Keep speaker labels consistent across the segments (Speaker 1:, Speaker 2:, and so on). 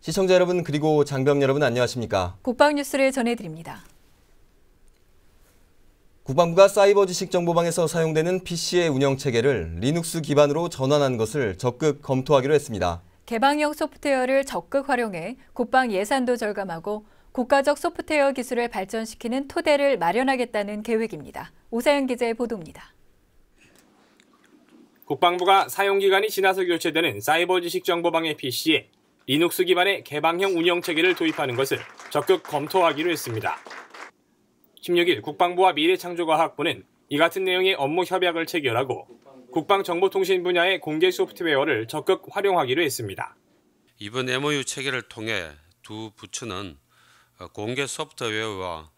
Speaker 1: 시청자 여러분 그리고 장병 여러분 안녕하십니까?
Speaker 2: 국방 뉴스를 전해드립니다.
Speaker 1: 국방부가 사이버 지식 정보방에서 사용되는 PC의 운영 체계를 리눅스 기반으로 전환한 것을 적극 검토하기로 했습니다.
Speaker 2: 개방형 소프트웨어를 적극 활용해 국방 예산도 절감하고 국가적 소프트웨어 기술을 발전시키는 토대를 마련하겠다는 계획입니다. 오사연 기자의 보도입니다.
Speaker 3: 국방부가 사용기간이 지나서 교체되는 사이버 지식 정보방의 PC에 리눅스 기반의 개방형 운영체계를 도입하는 것을 적극 검토하기로 했습니다. 16일 국방부와 미래창조과학부는 이 같은 내용의 업무 협약을 체결하고 국방정보통신 분야의 공개 소프트웨어를 적극 활용하기로 했습니다.
Speaker 4: 이번 MOU 체결을 통해 두 부처는 공개 소프트웨어와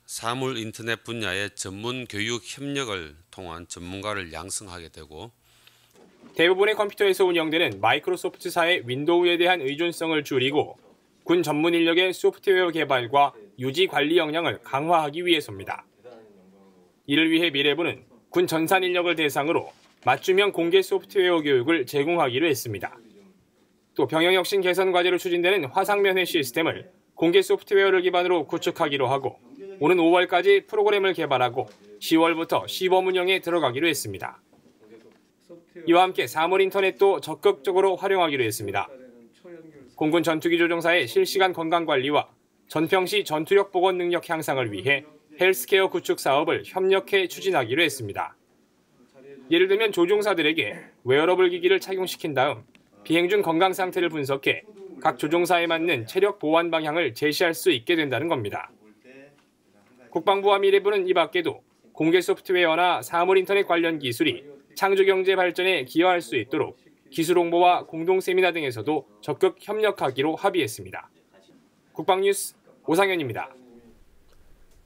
Speaker 4: 사물 인터넷 분야의 전문 교육 협력을 통한 전문가를 양성하게 되고
Speaker 3: 대부분의 컴퓨터에서 운영되는 마이크로소프트사의 윈도우에 대한 의존성을 줄이고 군 전문 인력의 소프트웨어 개발과 유지 관리 역량을 강화하기 위해서입니다. 이를 위해 미래부는 군 전산 인력을 대상으로 맞춤형 공개 소프트웨어 교육을 제공하기로 했습니다. 또 병영혁신 개선 과제로 추진되는 화상면회 시스템을 공개 소프트웨어를 기반으로 구축하기로 하고 오는 5월까지 프로그램을 개발하고 10월부터 시범 운영에 들어가기로 했습니다. 이와 함께 사물 인터넷도 적극적으로 활용하기로 했습니다. 공군 전투기 조종사의 실시간 건강관리와 전평시 전투력 복원 능력 향상을 위해 헬스케어 구축 사업을 협력해 추진하기로 했습니다. 예를 들면 조종사들에게 웨어러블 기기를 착용시킨 다음 비행 중 건강 상태를 분석해 각 조종사에 맞는 체력 보완 방향을 제시할 수 있게 된다는 겁니다. 국방부와 미래부는 이 밖에도 공개 소프트웨어나 사물 인터넷 관련 기술이 창조경제 발전에 기여할 수 있도록 기술 홍보와 공동 세미나 등에서도 적극 협력하기로 합의했습니다. 국방뉴스 오상현입니다.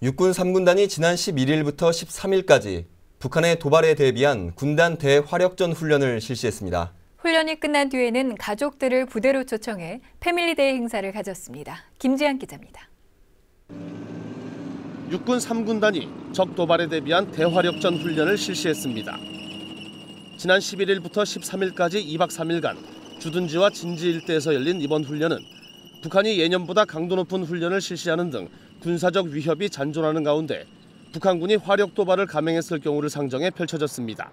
Speaker 1: 육군 3군단이 지난 11일부터 13일까지 북한의 도발에 대비한 군단 대화력전 훈련을 실시했습니다.
Speaker 2: 훈련이 끝난 뒤에는 가족들을 부대로 초청해 패밀리데이 행사를 가졌습니다. 김지한 기자입니다.
Speaker 5: 육군 3군단이 적 도발에 대비한 대화력전 훈련을 실시했습니다. 지난 11일부터 13일까지 2박 3일간 주둔지와 진지 일대에서 열린 이번 훈련은 북한이 예년보다 강도 높은 훈련을 실시하는 등 군사적 위협이 잔존하는 가운데 북한군이 화력 도발을 감행했을 경우를 상정해 펼쳐졌습니다.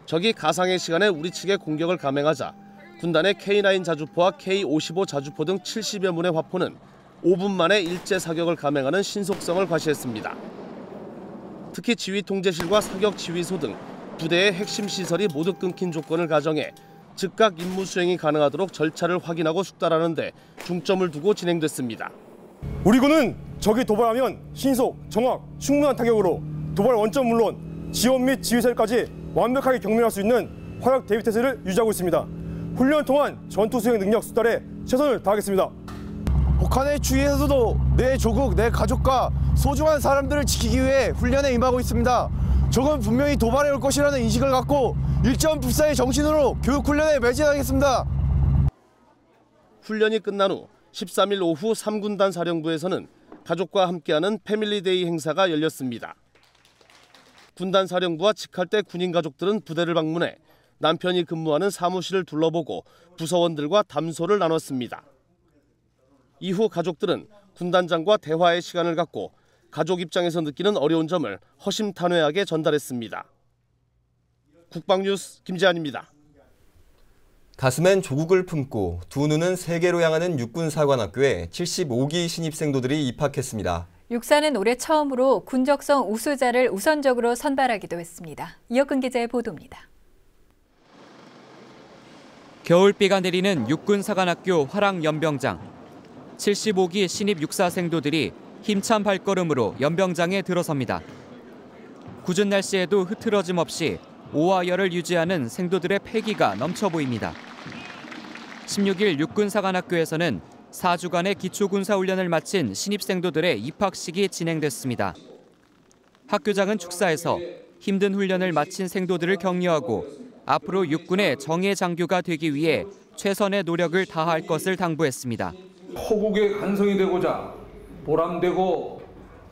Speaker 5: 적이 가상의 시간에 우리 측의 공격을 감행하자 군단의 K9 자주포와 K55 자주포 등 70여 문의 화포는 5분 만에 일제 사격을 감행하는 신속성을 과시했습니다. 특히 지휘통제실과 사격지휘소 등 부대의 핵심 시설이 모두 끊긴 조건을 가정해 즉각 임무 수행이 가능하도록 절차를 확인하고 숙달하는 데 중점을 두고 진행됐습니다.
Speaker 6: 우리 군은 적이 도발하면 신속, 정확, 충분한 타격으로 도발 원점 물론 지원 및 지휘사까지 완벽하게 경멸할 수 있는 화력 대비 태세를 유지하고 있습니다. 훈련 동안 전투 수행 능력 수달에 최선을 다하겠습니다.
Speaker 7: 북한의 주위에서도 내 조국, 내 가족과 소중한 사람들을 지키기 위해 훈련에 임하고 있습니다. 적은 분명히 도발해 올 것이라는 인식을 갖고 일전불사의 정신으로 교육훈련에 매진하겠습니다.
Speaker 5: 훈련이 끝난 후 13일 오후 3군단 사령부에서는 가족과 함께하는 패밀리데이 행사가 열렸습니다. 군단 사령부와 직할대 군인 가족들은 부대를 방문해 남편이 근무하는 사무실을 둘러보고 부서원들과 담소를 나눴습니다. 이후 가족들은 군단장과 대화의 시간을 갖고 가족 입장에서 느끼는 어려운 점을 허심탄회하게 전달했습니다. 국방뉴스 김재한입니다.
Speaker 1: 가슴엔 조국을 품고 두 눈은 세계로 향하는 육군사관학교에 75기 신입생도들이 입학했습니다.
Speaker 2: 육사는 올해 처음으로 군적성 우수자를 우선적으로 선발하기도 했습니다. 이혁근 기자의 보도입니다.
Speaker 8: 겨울비가 내리는 육군사관학교 화랑연병장. 75기 신입 육사생도들이 힘찬 발걸음으로 연병장에 들어섭니다. 궂은 날씨에도 흐트러짐 없이 오와 열을 유지하는 생도들의 패기가 넘쳐 보입니다. 16일 육군사관학교에서는 4주간의 기초군사훈련을 마친 신입생도들의 입학식이 진행됐습니다. 학교장은 축사에서 힘든 훈련을 마친 생도들을 격려하고 앞으로 육군의 정예 장교가 되기 위해 최선의 노력을 다할 것을 당부했습니다.
Speaker 9: 호국의 간성이 되고자 보람되고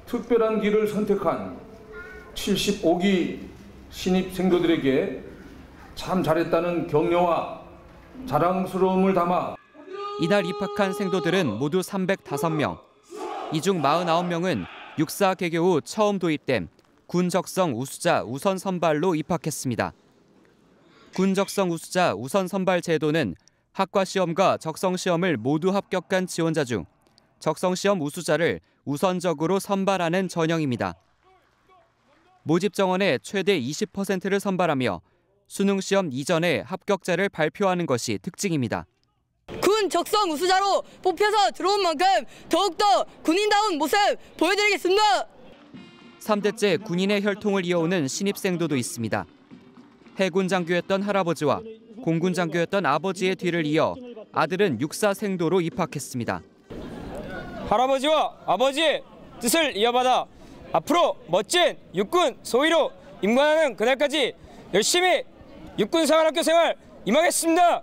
Speaker 9: 특별한 길을 선택한 75기 신입 생도들에게 참 잘했다는 격려와 자랑스러움을 담아
Speaker 8: 이날 입학한 생도들은 모두 305명. 이 중 49명은 육사 개교 후 처음 도입된 군 적성 우수자 우선 선발로 입학했습니다. 군 적성 우수자 우선 선발 제도는 학과 시험과 적성 시험을 모두 합격한 지원자 중 적성 시험 우수자를 우선적으로 선발하는 전형입니다. 모집 정원의 최대 20%를 선발하며 수능 시험 이전에 합격자를 발표하는 것이 특징입니다.
Speaker 10: 군 적성 우수자로 뽑혀서 들어온 만큼 더욱더 군인다운 모습 보여드리겠습니다.
Speaker 8: 3대째 군인의 혈통을 이어오는 신입생도도 있습니다. 해군 장교였던 할아버지와 공군 장교였던 아버지의 뒤를 이어 아들은 육사생도로 입학했습니다.
Speaker 11: 할아버지와 아버지의 뜻을 이어받아 앞으로 멋진 육군 소위로 임관하는 그날까지 열심히 육군사관학교 생활 임하겠습니다.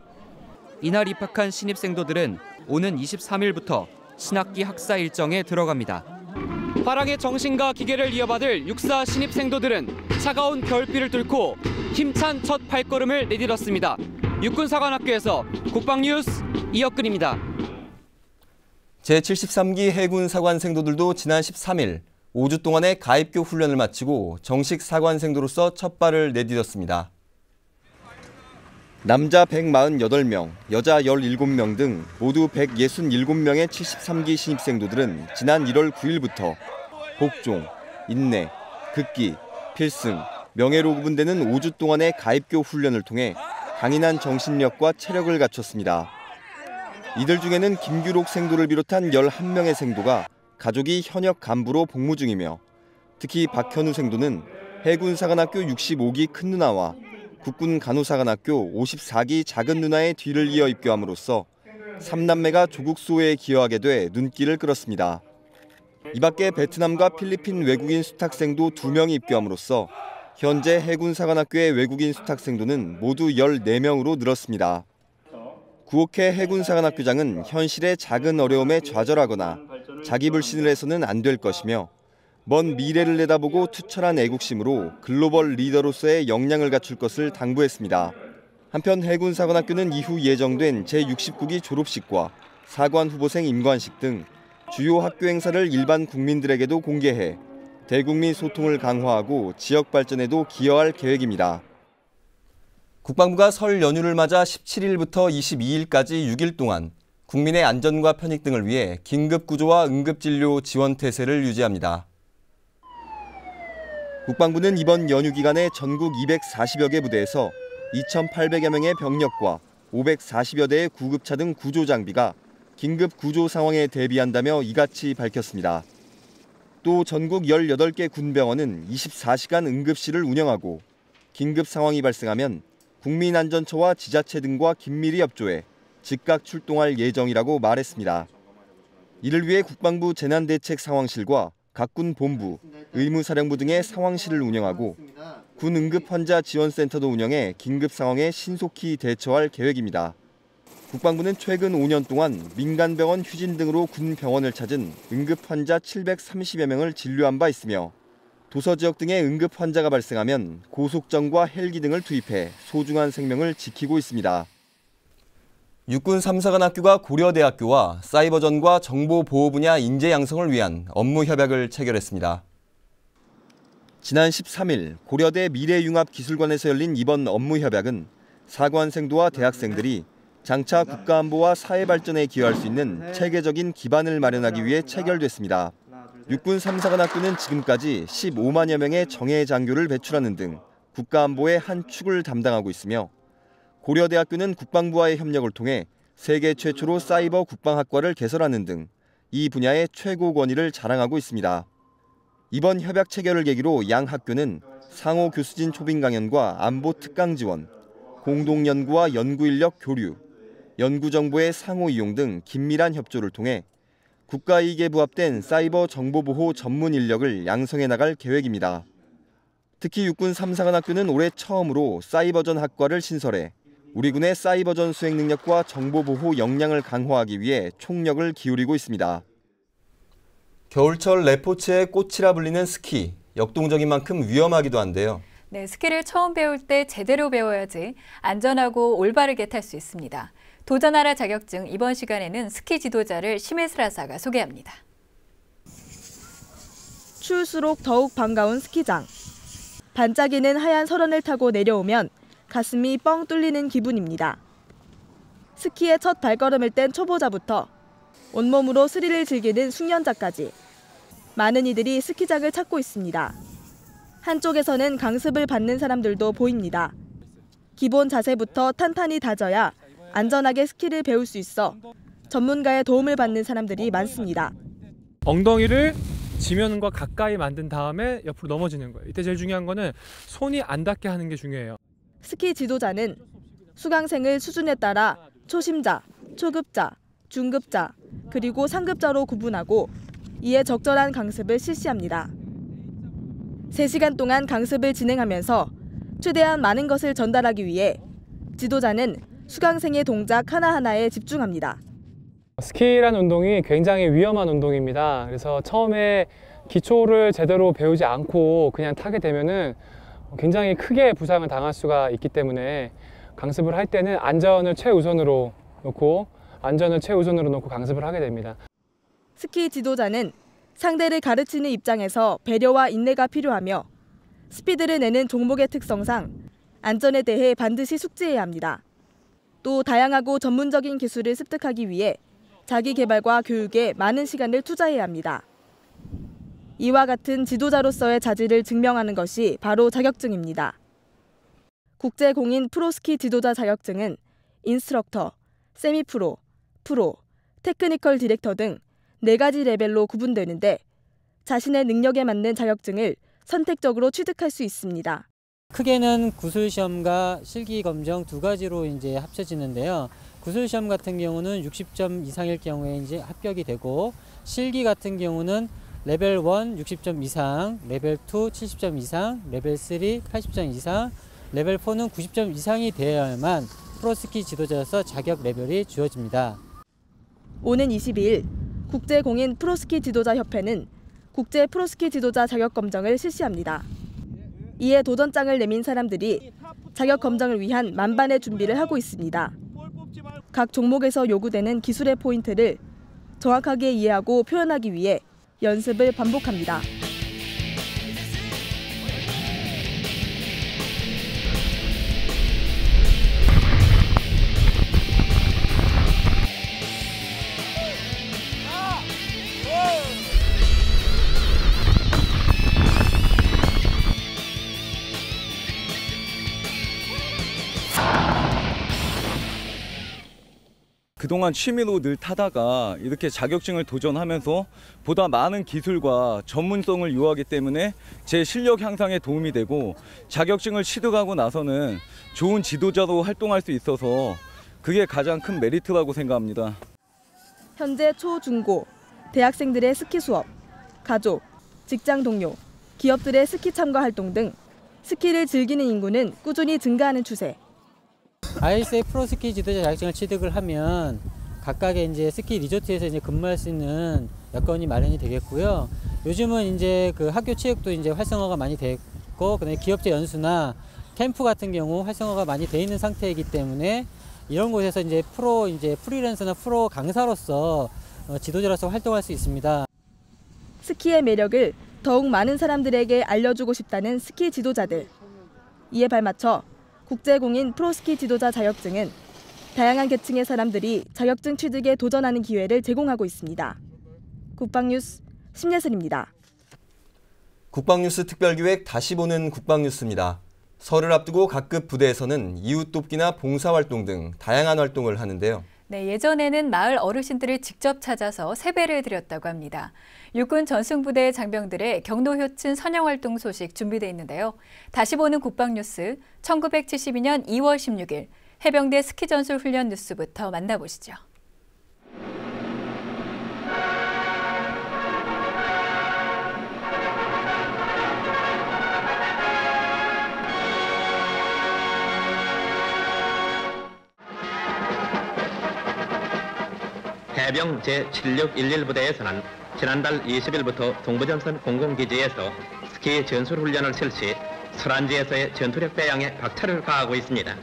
Speaker 8: 이날 입학한 신입생도들은 오는 23일부터 신학기 학사 일정에 들어갑니다. 화랑의 정신과 기계를 이어받을 육사 신입생도들은 차가운 겨울비를 뚫고 힘찬 첫 발걸음을 내딛었습니다. 육군사관학교에서 국방뉴스 이혁근입니다.
Speaker 1: 제73기 해군 사관생도들도 지난 13일 5주 동안의 가입교 훈련을 마치고 정식 사관생도로서 첫 발을 내딛었습니다. 남자 148명, 여자 17명 등 모두 167명의 73기 신입생도들은 지난 1월 9일부터 복종, 인내, 극기, 필승, 명예로 구분되는 5주 동안의 가입교 훈련을 통해 강인한 정신력과 체력을 갖췄습니다. 이들 중에는 김규록 생도를 비롯한 11명의 생도가 가족이 현역 간부로 복무 중이며 특히 박현우 생도는 해군사관학교 65기 큰 누나와 국군 간호사관학교 54기 작은 누나의 뒤를 이어 입교함으로써 3남매가 조국 수호에 기여하게 돼 눈길을 끌었습니다. 이 밖에 베트남과 필리핀 외국인 수탁생도 2명이 입교함으로써 현재 해군사관학교의 외국인 수탁생도는 모두 14명으로 늘었습니다. 구옥회 해군사관학교장은 현실의 작은 어려움에 좌절하거나 자기 불신을 해서는 안 될 것이며 먼 미래를 내다보고 투철한 애국심으로 글로벌 리더로서의 역량을 갖출 것을 당부했습니다. 한편 해군사관학교는 이후 예정된 제69기 졸업식과 사관 후보생 임관식 등 주요 학교 행사를 일반 국민들에게도 공개해 대국민 소통을 강화하고 지역 발전에도 기여할 계획입니다. 국방부가 설 연휴를 맞아 17일부터 22일까지 6일 동안 국민의 안전과 편익 등을 위해 긴급구조와 응급진료 지원 태세를 유지합니다. 국방부는 이번 연휴 기간에 전국 240여 개 부대에서 2,800여 명의 병력과 540여 대의 구급차 등 구조 장비가 긴급 구조 상황에 대비한다며 이같이 밝혔습니다. 또 전국 18개 군병원은 24시간 응급실을 운영하고 긴급 상황이 발생하면 국민안전처와 지자체 등과 긴밀히 협조해 즉각 출동할 예정이라고 말했습니다. 이를 위해 국방부 재난대책상황실과 각군 본부, 의무사령부 등의 상황실을 운영하고 군 응급환자지원센터도 운영해 긴급 상황에 신속히 대처할 계획입니다. 국방부는 최근 5년 동안 민간병원 휴진 등으로 군 병원을 찾은 응급환자 730여 명을 진료한 바 있으며 도서 지역 등의 응급환자가 발생하면 고속정과 헬기 등을 투입해 소중한 생명을 지키고 있습니다. 육군 3사관학교가 고려대학교와 사이버전과 정보보호 분야 인재 양성을 위한 업무 협약을 체결했습니다. 지난 13일 고려대 미래융합기술관에서 열린 이번 업무 협약은 사관생도와 대학생들이 장차 국가안보와 사회발전에 기여할 수 있는 체계적인 기반을 마련하기 위해 체결됐습니다. 육군 3사관학교는 지금까지 15만여 명의 정예 장교를 배출하는 등 국가안보의 한 축을 담당하고 있으며 고려대학교는 국방부와의 협력을 통해 세계 최초로 사이버 국방학과를 개설하는 등 이 분야의 최고 권위를 자랑하고 있습니다. 이번 협약 체결을 계기로 양 학교는 상호 교수진 초빙 강연과 안보 특강 지원, 공동 연구와 연구 인력 교류, 연구 정보의 상호 이용 등 긴밀한 협조를 통해 국가 이익에 부합된 사이버 정보보호 전문 인력을 양성해 나갈 계획입니다. 특히 육군 3사관학교는 올해 처음으로 사이버전 학과를 신설해 우리 군의 사이버전 수행 능력과 정보보호 역량을 강화하기 위해 총력을 기울이고 있습니다. 겨울철 레포츠의 꽃이라 불리는 스키. 역동적인 만큼 위험하기도 한데요.
Speaker 2: 네, 스키를 처음 배울 때 제대로 배워야지 안전하고 올바르게 탈 수 있습니다. 도전하라 자격증 이번 시간에는 스키 지도자를 심혜슬아사가 소개합니다.
Speaker 12: 추울수록 더욱 반가운 스키장. 반짝이는 하얀 설원을 타고 내려오면 가슴이 뻥 뚫리는 기분입니다. 스키의 첫 발걸음을 뗀 초보자부터 온몸으로 스릴을 즐기는 숙련자까지 많은 이들이 스키장을 찾고 있습니다. 한쪽에서는 강습을 받는 사람들도 보입니다. 기본 자세부터 탄탄히 다져야 안전하게 스키를 배울 수 있어 전문가의 도움을 받는 사람들이 많습니다.
Speaker 13: 엉덩이를 지면과 가까이 만든 다음에 옆으로 넘어지는 거예요. 이때 제일 중요한 거는 손이 안 닿게 하는 게 중요해요.
Speaker 12: 스키 지도자는 수강생을 수준에 따라 초심자, 초급자, 중급자, 그리고 상급자로 구분하고 이에 적절한 강습을 실시합니다. 3시간 동안 강습을 진행하면서 최대한 많은 것을 전달하기 위해 지도자는 수강생의 동작 하나하나에 집중합니다.
Speaker 13: 스키라는 운동이 굉장히 위험한 운동입니다. 그래서 처음에 기초를 제대로 배우지 않고 그냥 타게 되면은 굉장히 크게 부상을 당할 수가 있기 때문에 강습을 할 때는 안전을 최우선으로 놓고 강습을 하게 됩니다.
Speaker 12: 스키 지도자는 상대를 가르치는 입장에서 배려와 인내가 필요하며 스피드를 내는 종목의 특성상 안전에 대해 반드시 숙지해야 합니다. 또 다양하고 전문적인 기술을 습득하기 위해 자기 개발과 교육에 많은 시간을 투자해야 합니다. 이와 같은 지도자로서의 자질을 증명하는 것이 바로 자격증입니다. 국제공인 프로스키 지도자 자격증은 인스트럭터, 세미프로, 프로, 테크니컬 디렉터 등 4가지 레벨로 구분되는데 자신의 능력에 맞는 자격증을 선택적으로 취득할 수 있습니다.
Speaker 14: 크게는 구술시험과 실기검정 2가지로 이제 합쳐지는데요. 구술시험 같은 경우는 60점 이상일 경우에 이제 합격이 되고 실기 같은 경우는 레벨 1 60점 이상, 레벨 2 70점 이상, 레벨 3 80점 이상, 레벨 4는 90점 이상이 되어야만 프로스키 지도자로서 자격 레벨이 주어집니다.
Speaker 12: 오는 22일 국제공인 프로스키 지도자 협회는 국제 프로스키 지도자 자격 검정을 실시합니다. 이에 도전장을 내민 사람들이 자격 검정을 위한 만반의 준비를 하고 있습니다. 각 종목에서 요구되는 기술의 포인트를 정확하게 이해하고 표현하기 위해 연습을 반복합니다.
Speaker 15: 그동안 취미로 늘 타다가 이렇게 자격증을 도전하면서 보다 많은 기술과 전문성을 요하기 때문에 제 실력 향상에 도움이 되고 자격증을 취득하고 나서는 좋은 지도자로 활동할 수 있어서 그게 가장 큰 메리트라고 생각합니다.
Speaker 12: 현재 초, 중고, 대학생들의 스키 수업, 가족, 직장 동료, 기업들의 스키 참가 활동 등 스키를 즐기는 인구는 꾸준히 증가하는 추세.
Speaker 14: ISA 프로스키 지도자 자격증을 취득을 하면 각각의 이제 스키 리조트에서 이제 근무할 수 있는 여건이 마련이 되겠고요. 요즘은 이제 그 학교 체육도 이제 활성화가 많이 됐고, 그다음에 기업체 연수나 캠프 같은 경우 활성화가 많이 돼 있는 상태이기 때문에 이런 곳에서 이제 프리랜서나 프로 강사로서 지도자로서 활동할 수 있습니다.
Speaker 12: 스키의 매력을 더욱 많은 사람들에게 알려주고 싶다는 스키 지도자들. 이에 발맞춰 국제공인 프로스키 지도자 자격증은 다양한 계층의 사람들이 자격증 취득에 도전하는 기회를 제공하고 있습니다. 국방뉴스 심예슬입니다.
Speaker 1: 국방뉴스 특별기획 다시 보는 국방뉴스입니다. 설을 앞두고 각급 부대에서는 이웃 돕기나 봉사활동 등 다양한 활동을 하는데요.
Speaker 2: 네, 예전에는 마을 어르신들을 직접 찾아서 세배를 드렸다고 합니다. 육군 전승부대 장병들의 경로효친 선영활동 소식 준비되어 있는데요. 다시 보는 국방뉴스 1972년 2월 16일 해병대 스키전술 훈련 뉴스부터 만나보시죠.
Speaker 16: 해병 제7611부대에서는 지난달 20일부터 동부전선 공공기지에서 스키 전술훈련을 실시, 설안지에서의 전투력 배양에 박차를 가하고 있습니다.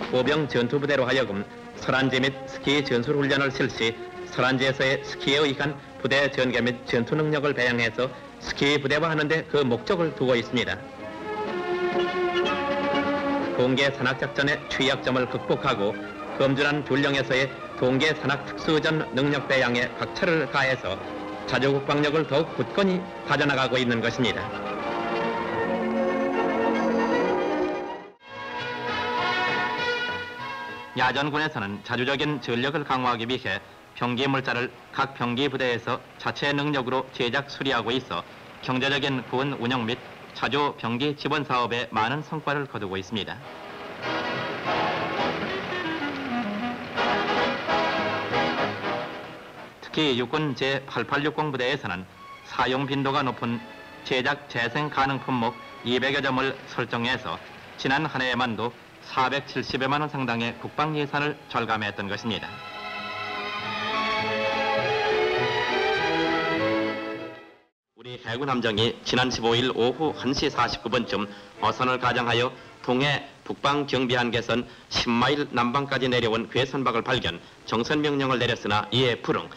Speaker 16: 보병 전투부대로 하여금 설안지 및 스키 전술훈련을 실시, 설안지에서의 스키에 의한 부대 전개 및 전투 능력을 배양해서 스키 부대화하는 데 그 목적을 두고 있습니다. 동계 산악작전의 취약점을 극복하고 검준한 균령에서의 동계 산악 특수전 능력 배양에 박차를 가해서 자주국방력을 더욱 굳건히 다져나가고 있는 것입니다. 야전군에서는 자주적인 전력을 강화하기 위해 병기 물자를 각 병기 부대에서 자체 능력으로 제작 수리하고 있어 경제적인 군 운영 및 자주 병기 지원 사업에 많은 성과를 거두고 있습니다. 특히 육군 제8860 부대에서는 사용 빈도가 높은 제작 재생 가능 품목 200여 점을 설정해서 지난 한 해에만도 470여만 원 상당의 국방 예산을 절감했던 것입니다. 우리 해군 함정이 지난 15일 오후 1시 49분쯤 어선을 가장하여 동해 북방 경비한 개선 10마일 남방까지 내려온 괴선박을 발견, 정선 명령을 내렸으나 이에 불응,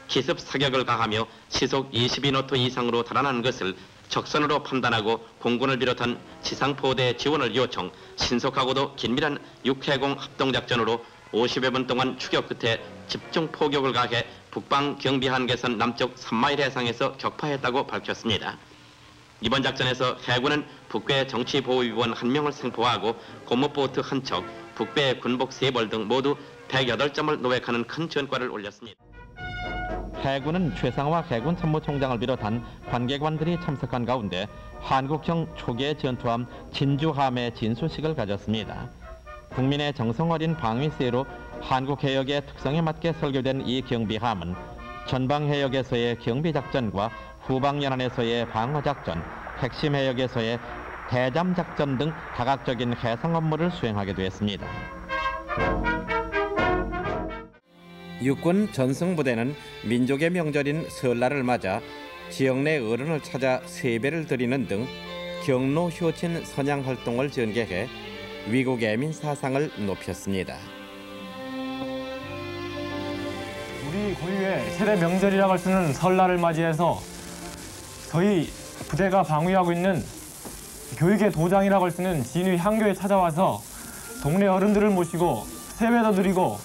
Speaker 16: 기습 사격을 가하며 시속 22노트 이상으로 달아나는 것을 적선으로 판단하고 공군을 비롯한 지상포대 지원을 요청, 신속하고도 긴밀한 육해공 합동작전으로 50여 분 동안 추격 끝에 집중 포격을 가해 북방 경비 한계선 남쪽 3마일 해상에서 격파했다고 밝혔습니다. 이번 작전에서 해군은 북괴 정치보호위원 1명을 생포하고 고무보트 1척, 북괴 군복 3벌 등 모두 108점을 노획하는 큰 전과를 올렸습니다. 해군은 최상화 해군 참모총장을 비롯한 관계관들이 참석한 가운데 한국형 초계 전투함 진주함의 진수식을 가졌습니다. 국민의 정성 어린 방위세로 한국해역의 특성에 맞게 설계된 이 경비함은 전방해역에서의 경비작전과 후방연안에서의 방어작전, 핵심 해역에서의 대잠작전 등 다각적인 해상 업무를 수행하게 되었습니다. 육군 전승부대는 민족의 명절인 설날을 맞아 지역 내 어른을 찾아 세배를 드리는 등 경로 효친 선양 활동을 전개해 위국 애민 사상을 높였습니다.
Speaker 13: 우리 고유의 세대 명절이라고 할 수 있는 설날을 맞이해서 저희 부대가 방위하고 있는 교육의 도장이라고 할 수 있는 진위 향교에 찾아와서 동네 어른들을 모시고 세배도 드리고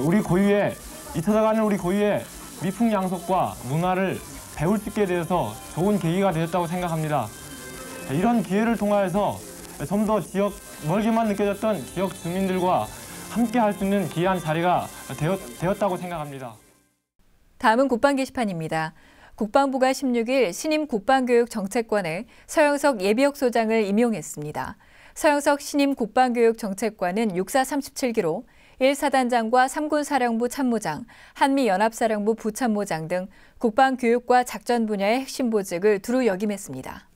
Speaker 13: 우리 고유의 잊혀져가는 우리 고유의 미풍양속과 문화를 배울 수 있게 되어서 좋은 계기가 되었다고 생각합니다. 이런 기회를 통하여서 좀 더 지역 멀게만 느껴졌던 지역 주민들과 함께 할 수 있는 귀한 자리가 되었다고 생각합니다.
Speaker 2: 다음은 국방 게시판입니다. 국방부가 16일 신임 국방교육 정책관에 서영석 예비역 소장을 임용했습니다. 서영석 신임 국방교육 정책관은 육사 37기로 1사단장과 3군 사령부 참모장, 한미연합사령부 부참모장 등 국방교육과 작전 분야의 핵심 보직을 두루 역임했습니다.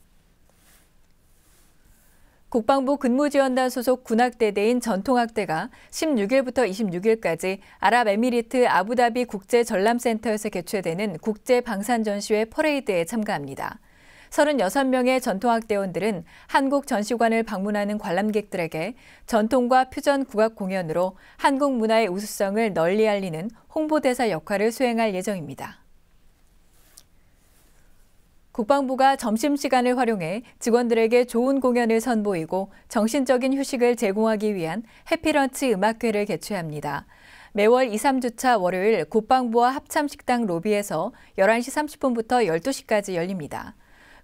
Speaker 2: 국방부 근무지원단 소속 군악대대인 전통학대가 16일부터 26일까지 아랍에미리트 아부다비 국제전람센터에서 개최되는 국제방산전시회 퍼레이드에 참가합니다. 36명의 전통학대원들은 한국 전시관을 방문하는 관람객들에게 전통과 퓨전 국악 공연으로 한국 문화의 우수성을 널리 알리는 홍보대사 역할을 수행할 예정입니다. 국방부가 점심시간을 활용해 직원들에게 좋은 공연을 선보이고 정신적인 휴식을 제공하기 위한 해피런치 음악회를 개최합니다. 매월 2, 3주차 월요일 국방부와 합참식당 로비에서 11시 30분부터 12시까지 열립니다.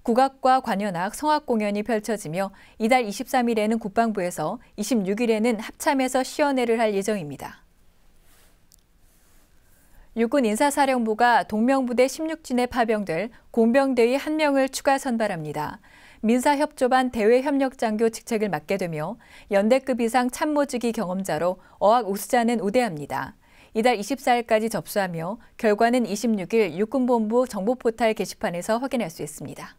Speaker 2: 국악과 관현악, 성악 공연이 펼쳐지며 이달 23일에는 국방부에서 26일에는 합참에서 시연회를 할 예정입니다. 육군 인사사령부가 동명부대 16진에 파병될 공병대위 1명을 추가 선발합니다. 민사협조반 대외협력장교 직책을 맡게 되며 연대급 이상 참모직위 경험자로 어학 우수자는 우대합니다. 이달 24일까지 접수하며 결과는 26일 육군본부 정보포탈 게시판에서 확인할 수 있습니다.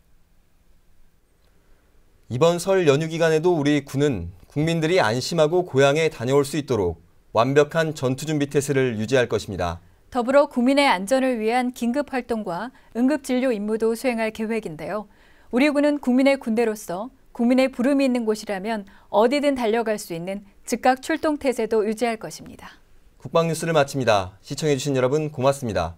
Speaker 1: 이번 설 연휴 기간에도 우리 군은 국민들이 안심하고 고향에 다녀올 수 있도록 완벽한 전투준비 태세를 유지할 것입니다.
Speaker 2: 더불어 국민의 안전을 위한 긴급 활동과 응급 진료 임무도 수행할 계획인데요. 우리 군은 국민의 군대로서 국민의 부름이 있는 곳이라면 어디든 달려갈 수 있는 즉각 출동 태세도 유지할 것입니다.
Speaker 1: 국방뉴스를 마칩니다. 시청해주신 여러분 고맙습니다.